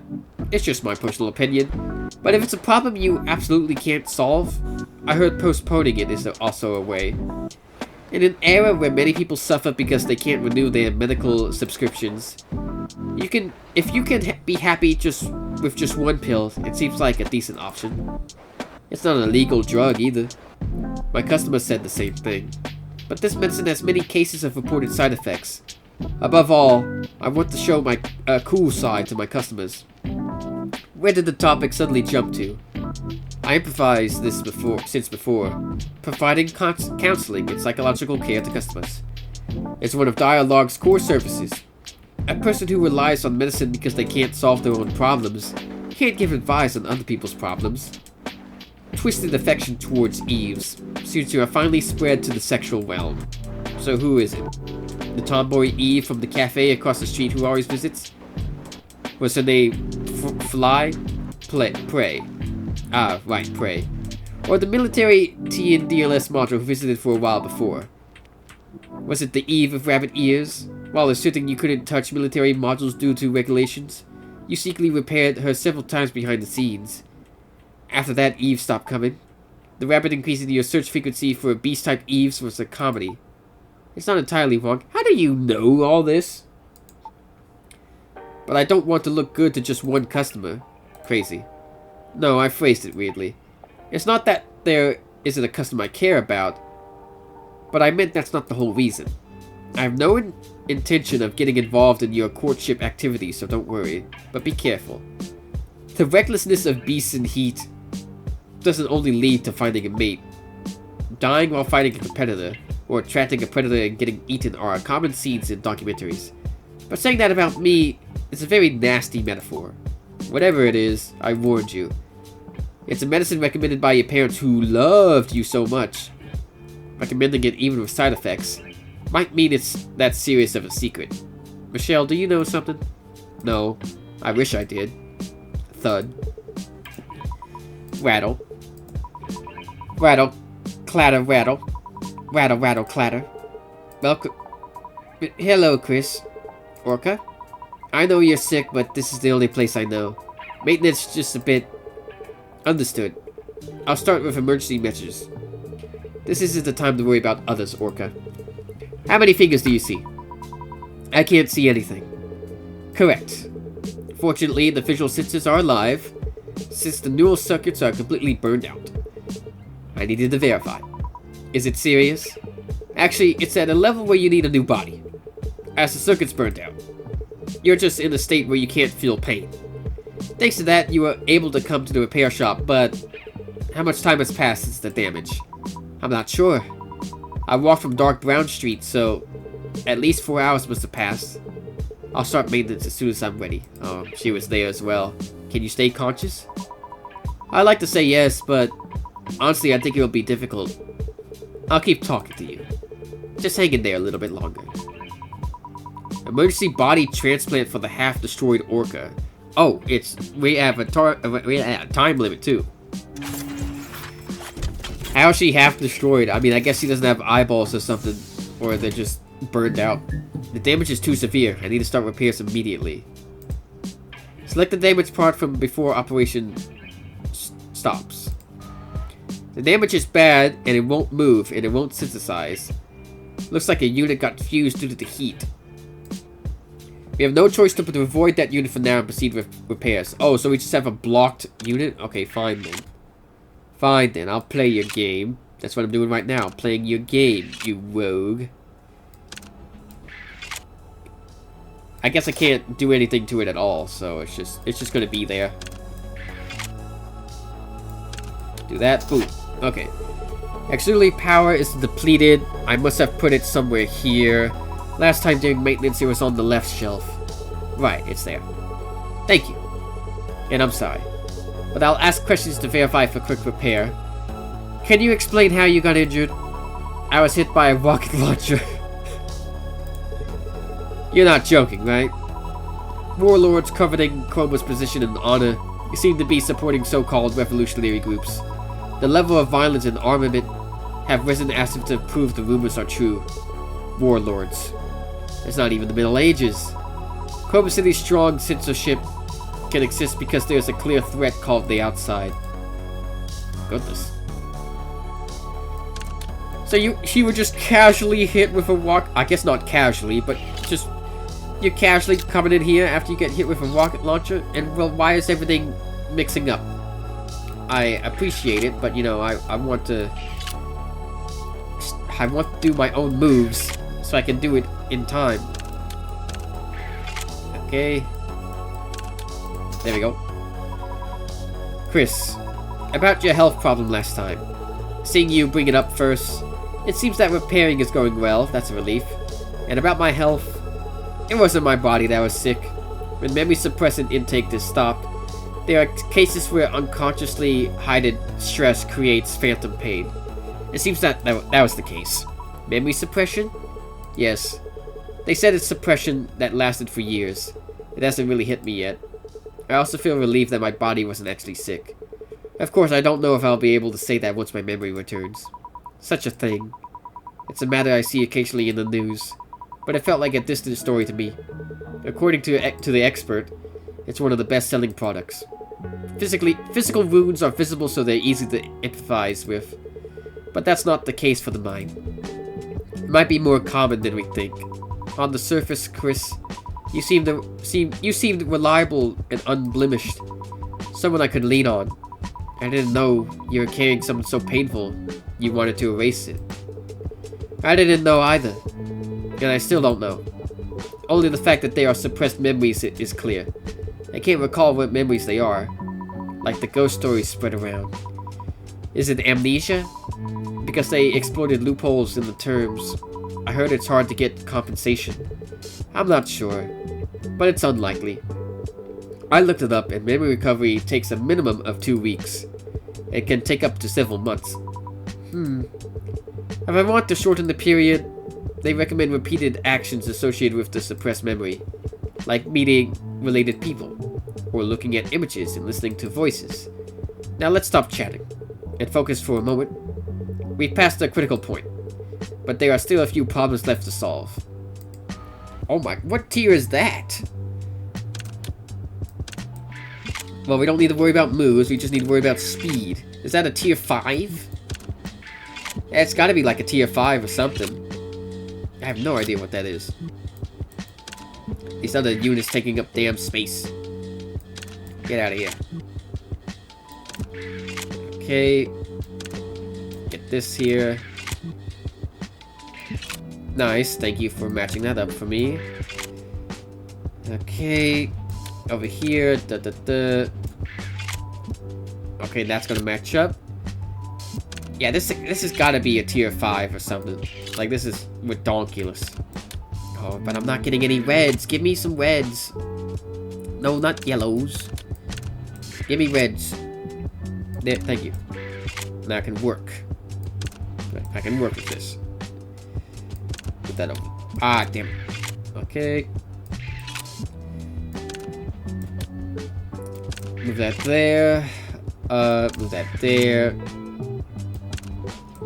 It's just my personal opinion. But if it's a problem you absolutely can't solve, I heard postponing it is also a way. In an era where many people suffer because they can't renew their medical subscriptions, if you can be happy with just one pill, it seems like a decent option. It's not an illegal drug either. My customer said the same thing. But this medicine has many cases of reported side effects. Above all, I want to show my cool side to my customers. Where did the topic suddenly jump to? I improvised this since before, providing counseling and psychological care to customers. It's one of D1AL-ogue's core services. A person who relies on medicine because they can't solve their own problems can't give advice on other people's problems. Twisted affection towards Eves seems to have finally spread to the sexual realm. So who is it? The tomboy Eve from the cafe across the street who always visits? Was her name Fly? Prey. Ah, right, Prey. Or the military TNDLS module who visited for a while before? Was it the Eve of rabbit ears? While asserting you couldn't touch military modules due to regulations, you secretly repaired her several times behind the scenes. After that, Eve stopped coming. The rapid increase in your search frequency for beast-type Eves was a comedy. It's not entirely wrong. How do you know all this? But I don't want to look good to just one customer. Crazy. No, I phrased it weirdly. It's not that there isn't a customer I care about, but I meant that's not the whole reason. I have no intention of getting involved in your courtship activities, so don't worry, but be careful. The recklessness of beasts in heat doesn't only lead to finding a mate. Dying while fighting a competitor, or attracting a predator and getting eaten are common scenes in documentaries. But saying that about me is a very nasty metaphor. Whatever it is, I warned you. It's a medicine recommended by your parents who loved you so much. Recommending it even with side effects might mean it's that serious of a secret. Michelle, do you know something? No. I wish I did. Thud. Rattle. Rattle. Clatter, rattle. Rattle, rattle, clatter. Welcome. Hello, Chris. Orca? I know you're sick, but this is the only place I know. Maintenance just a bit. Understood. I'll start with emergency measures. This isn't the time to worry about others, Orca. How many fingers do you see? I can't see anything. Correct. Fortunately, the visual sensors are alive, since the neural circuits are completely burned out. I needed to verify. Is it serious? Actually, it's at a level where you need a new body. As the circuit's burned out, you're just in a state where you can't feel pain. Thanks to that, you were able to come to the repair shop, but how much time has passed since the damage? I'm not sure. I walked from Dark Brown Street, so at least 4 hours must have passed. I'll start maintenance as soon as I'm ready. Oh, she was there as well. Can you stay conscious? I'd like to say yes, but honestly, I think it'll be difficult. I'll keep talking to you. Just hang in there a little bit longer. Emergency body transplant for the half-destroyed Orca. Oh, we have a time limit too. How is she half-destroyed? I mean, I guess she doesn't have eyeballs or something, or they're just burned out. The damage is too severe. I need to start repairs immediately. Select the damaged part from before operation stops. The damage is bad, and it won't move, and it won't synthesize. Looks like a unit got fused due to the heat. We have no choice to avoid that unit for now and proceed with repairs. Oh, so we just have a blocked unit? Okay, fine then. Fine then, I'll play your game. That's what I'm doing right now, playing your game, you rogue. I guess I can't do anything to it at all, so it's just gonna be there. Do that, boom. Okay. Auxiliary power is depleted. I must have put it somewhere here. Last time during maintenance, it was on the left shelf. Right, it's there. Thank you. And I'm sorry. But I'll ask questions to verify for quick repair. Can you explain how you got injured? I was hit by a rocket launcher. You're not joking, right? Warlords coveting Chroma's position in honor seem to be supporting so-called revolutionary groups. The level of violence and armament have risen as if to prove the rumors are true. Warlords. It's not even the Middle Ages. Chroma City's strong censorship can exist because there's a clear threat called the outside. Goodness. So you were just casually hit with a rocket... I guess not casually, but just... You're casually coming in here after you get hit with a rocket launcher? And, well, why is everything mixing up? I appreciate it, but, you know, I want to do my own moves so I can do it in time. Okay. There we go. Chris, about your health problem last time. Seeing you bring it up first, it seems that repairing is going well. That's a relief. And about my health, it wasn't my body that was sick. When memory suppressant intake is stopped, there are cases where unconsciously hidden stress creates phantom pain. It seems that was the case. Memory suppression? Yes. They said it's suppression that lasted for years. It hasn't really hit me yet. I also feel relieved that my body wasn't actually sick. Of course, I don't know if I'll be able to say that once my memory returns. Such a thing. It's a matter I see occasionally in the news, but it felt like a distant story to me. According to the expert, it's one of the best-selling products. Physical wounds are visible, so they're easy to empathize with. But that's not the case for the mind. It might be more common than we think. On the surface, Chris, you seemed reliable and unblemished. Someone I could lean on. I didn't know you were carrying something so painful you wanted to erase it. I didn't know either. And I still don't know. Only the fact that they are suppressed memories is clear. I can't recall what memories they are. Like the ghost stories spread around. Is it amnesia? Because they exploited loopholes in the terms. I heard it's hard to get compensation. I'm not sure, but it's unlikely. I looked it up, and memory recovery takes a minimum of 2 weeks. It can take up to several months. If I want to shorten the period, they recommend repeated actions associated with the suppressed memory, like meeting related people, or looking at images and listening to voices. Now let's stop chatting, and focus for a moment. We've passed a critical point, but there are still a few problems left to solve. Oh my, what tier is that? Well, we don't need to worry about moves, we just need to worry about speed. Is that a tier 5? Yeah, it's gotta be like a tier 5 or something. I have no idea what that is. These other units taking up damn space. Get out of here. Okay. Get this here. Nice, thank you for matching that up for me. Okay. Over here. Okay, that's gonna match up. Yeah, this has gotta be a tier 5 or something. Like, this is ridiculous. Oh, but I'm not getting any reds. Give me some reds. No, not yellows. Give me reds. There, thank you. Now I can work. I can work with this. Put that over. Ah, damn it. Okay. Move that there. Move that there.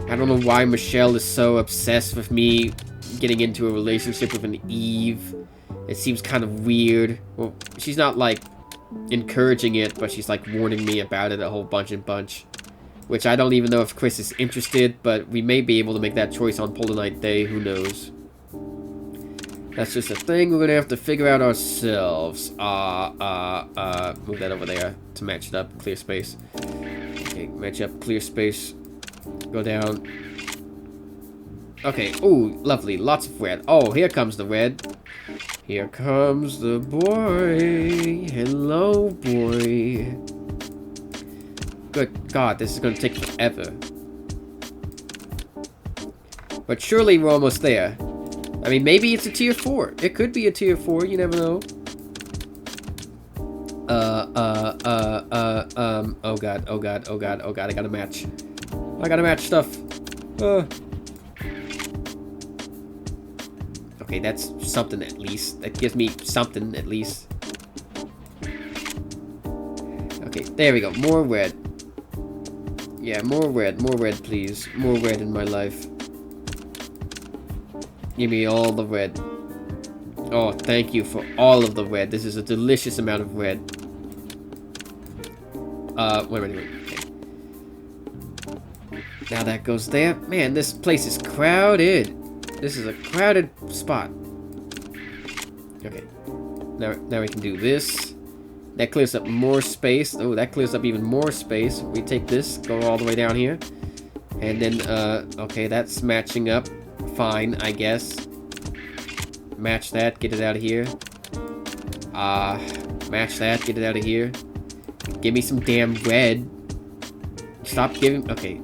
I don't know why Michelle is so obsessed with me getting into a relationship with an Eve. It seems kind of weird. Well, she's not, like, encouraging it, but she's, like, warning me about it a whole bunch. Which I don't even know if Chris is interested, but we may be able to make that choice on Polar Night Day. Who knows? That's just a thing we're gonna have to figure out ourselves. Move that over there to match it up. Clear space. Okay, match up, clear space. Go down. Okay, ooh, lovely. Lots of red. Oh, here comes the red. Here comes the boy. Hello, boy. Good God, this is gonna take forever. But surely we're almost there. I mean, maybe it's a tier 4. It could be a tier 4, you never know. Oh god, oh god, oh god, oh god, I gotta match. I gotta match stuff. Okay, that's something at least. That gives me something at least. Okay, there we go. More red. Yeah, more red, please. More red in my life. Give me all the red. Oh, thank you for all of the red. This is a delicious amount of red. Wait a minute. Okay. Now that goes there. Man, this place is crowded. This is a crowded spot. Okay. Now we can do this. That clears up more space. Oh, that clears up even more space. We take this, go all the way down here. And then, okay, that's matching up. Fine, I guess. Match that, get it out of here. Match that, get it out of here. Give me some damn red. Stop giving... Okay.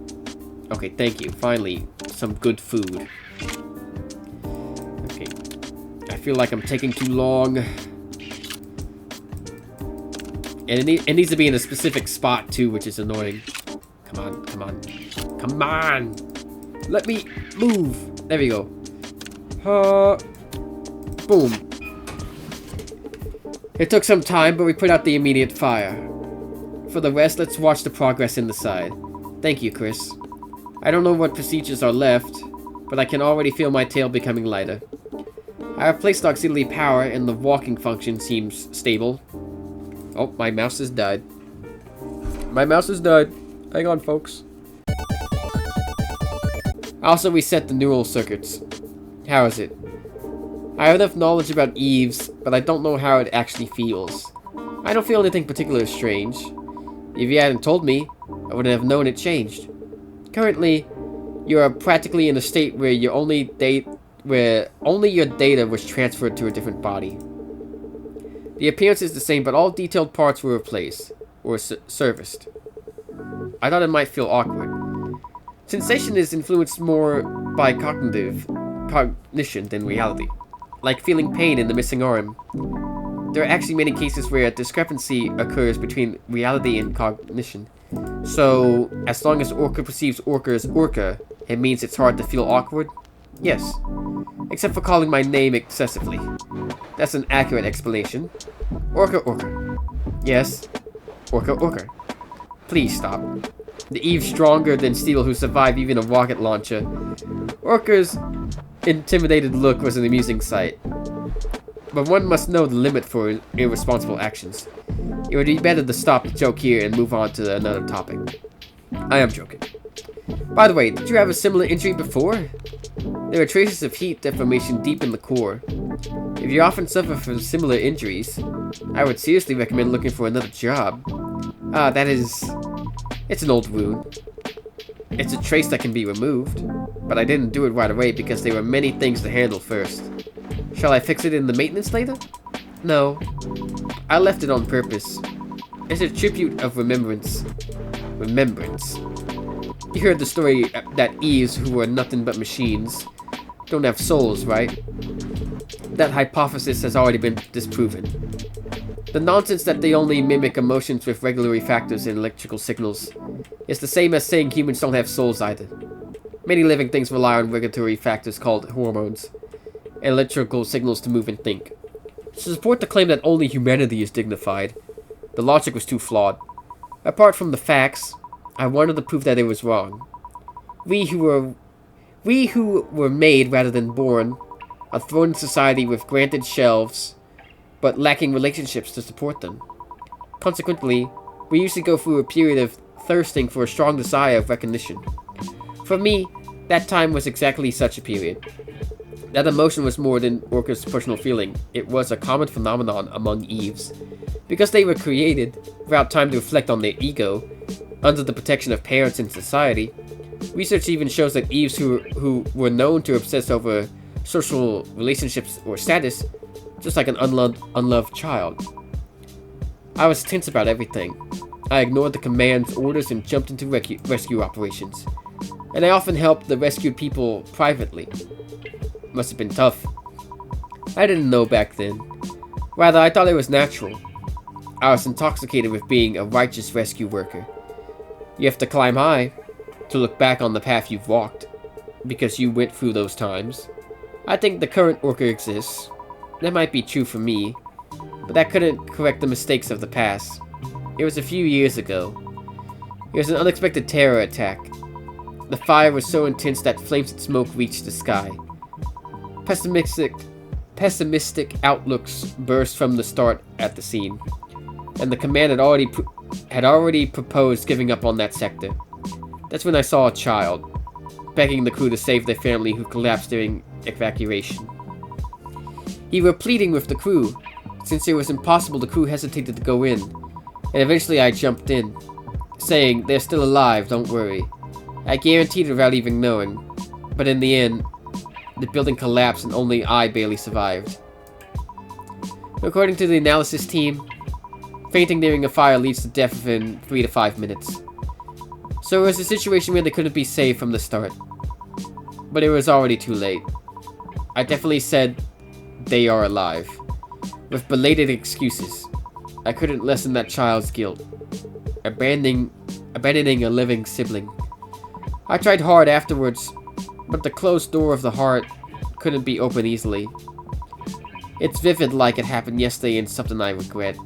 Okay, thank you. Finally, some good food. Okay. I feel like I'm taking too long. And it needs to be in a specific spot, too, which is annoying. Come on, come on. Come on! Let me move! There we go. Boom. It took some time, but we put out the immediate fire. For the rest, let's watch the progress in the side. Thank you, Chris. I don't know what procedures are left, but I can already feel my tail becoming lighter. I have placed auxiliary power, and the walking function seems stable. Oh, my mouse has died. My mouse has died. Hang on, folks. I also reset the neural circuits. How is it? I have enough knowledge about Eves, but I don't know how it actually feels. I don't feel anything particularly strange. If you hadn't told me, I wouldn't have known it changed. Currently, you are practically in a state where only your data was transferred to a different body. The appearance is the same, but all detailed parts were replaced, or serviced. I thought it might feel awkward. Sensation is influenced more by cognition than reality, like feeling pain in the missing arm. There are actually many cases where a discrepancy occurs between reality and cognition. So, as long as Orca perceives Orca as Orca, it means it's hard to feel awkward? Yes. Except for calling my name excessively. That's an accurate explanation. Orca, Orca. Yes. Orca, Orca. Please stop. The Eve's stronger than steel who survived even a rocket launcher. Orca's intimidated look was an amusing sight. but one must know the limit for irresponsible actions. It would be better to stop the joke here and move on to another topic. I am joking. By the way, did you have a similar injury before? There are traces of heat deformation deep in the core. If you often suffer from similar injuries, I would seriously recommend looking for another job. It's an old wound. It's a trace that can be removed, but I didn't do it right away because there were many things to handle first. Shall I fix it in the maintenance later? No. I left it on purpose. It's a tribute of remembrance. You heard the story that Eves, who are nothing but machines, don't have souls, right? That hypothesis has already been disproven. The nonsense that they only mimic emotions with regulatory factors in electrical signals is the same as saying humans don't have souls either. Many living things rely on regulatory factors called hormones and electrical signals to move and think. To support the claim that only humanity is dignified, the logic was too flawed. Apart from the facts, I wanted to prove that it was wrong. We who were made rather than born are thrown in society with granted shelves, but lacking relationships to support them. Consequently, we usually go through a period of thirsting for a strong desire of recognition. For me, that time was exactly such a period. That emotion was more than Orca's personal feeling. It was a common phenomenon among Eves. Because they were created without time to reflect on their ego, under the protection of parents and society, research even shows that Eves who were known to obsess over social relationships or status, just like an unloved child. I was tense about everything. I ignored the commands, orders, and jumped into rescue operations. And I often helped the rescued people privately. Must have been tough. I didn't know back then. Rather, I thought it was natural. I was intoxicated with being a righteous rescue worker. You have to climb high to look back on the path you've walked, because you went through those times. I think the current Orca exists. That might be true for me, but that couldn't correct the mistakes of the past. It was a few years ago. It was an unexpected terror attack. The fire was so intense that flames and smoke reached the sky. Pessimistic outlooks burst from the start at the scene, and the command had already proposed giving up on that sector. That's when I saw a child, begging the crew to save their family who collapsed during evacuation. He were pleading with the crew. Since it was impossible, the crew hesitated to go in, and eventually I jumped in, saying, "They're still alive, don't worry." I guaranteed it without even knowing, but in the end, the building collapsed and only I barely survived. According to the analysis team, fainting during a fire leads to death within 3 to 5 minutes. So it was a situation where they couldn't be saved from the start. But it was already too late. I definitely said, "They are alive," with belated excuses. I couldn't lessen that child's guilt. Abandoning a living sibling. I tried hard afterwards, but the closed door of the heart couldn't be opened easily. It's vivid like it happened yesterday and something I regret.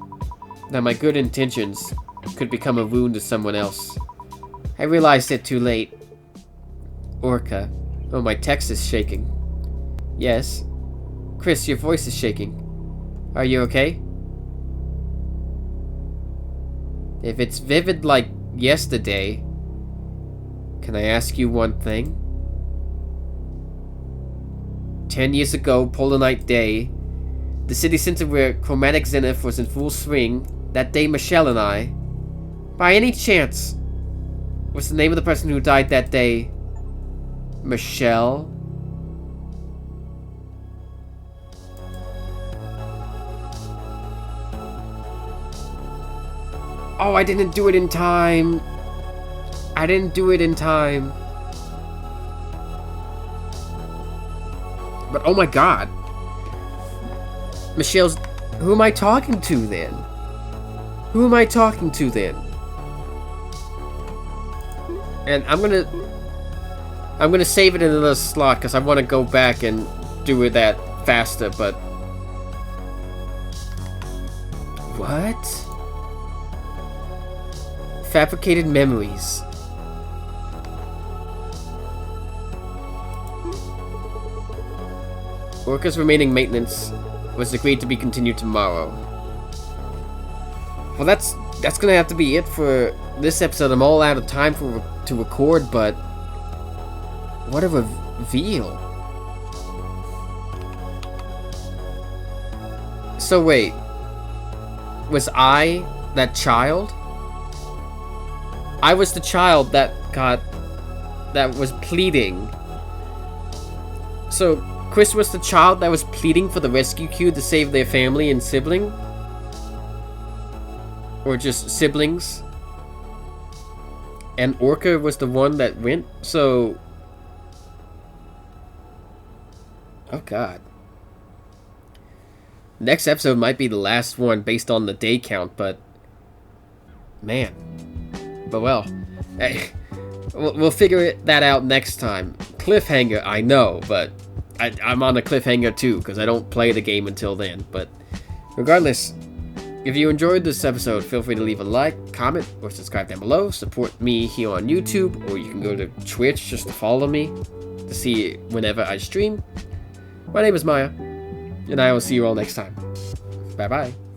That my good intentions could become a wound to someone else. I realized it too late. Orca. Oh, my text is shaking. Yes. Chris, your voice is shaking. Are you okay? If it's vivid like yesterday, can I ask you one thing? 10 years ago, Polar Night Day, the city center where Chromatic Zenith was in full swing, that day Michelle and I, by any chance, was the name of the person who died that day Michelle? Oh, I didn't do it in time. I didn't do it in time. But oh my god. Michelle's... Who am I talking to then? Who am I talking to then? And I'm gonna save it in another slot because I want to go back and do it that faster, but... What? Fabricated memories. Orca's remaining maintenance was agreed to be continued tomorrow. Well, that's gonna have to be it for this episode. I'm all out of time to record, but what a reveal. So wait, was I that child? I was the child that was pleading. So Chris was the child that was pleading for the rescue queue to save their family and sibling? Or just siblings? And Orca was the one that went? So... Oh god. Next episode might be the last one based on the day count, but... Man. But well. Hey, we'll figure that out next time. Cliffhanger, I know, but... I'm on a cliffhanger too, because I don't play the game until then, but... Regardless... If you enjoyed this episode, feel free to leave a like, comment, or subscribe down below. Support me here on YouTube, or you can go to Twitch just to follow me to see whenever I stream. My name is Maya, and I will see you all next time. Bye-bye.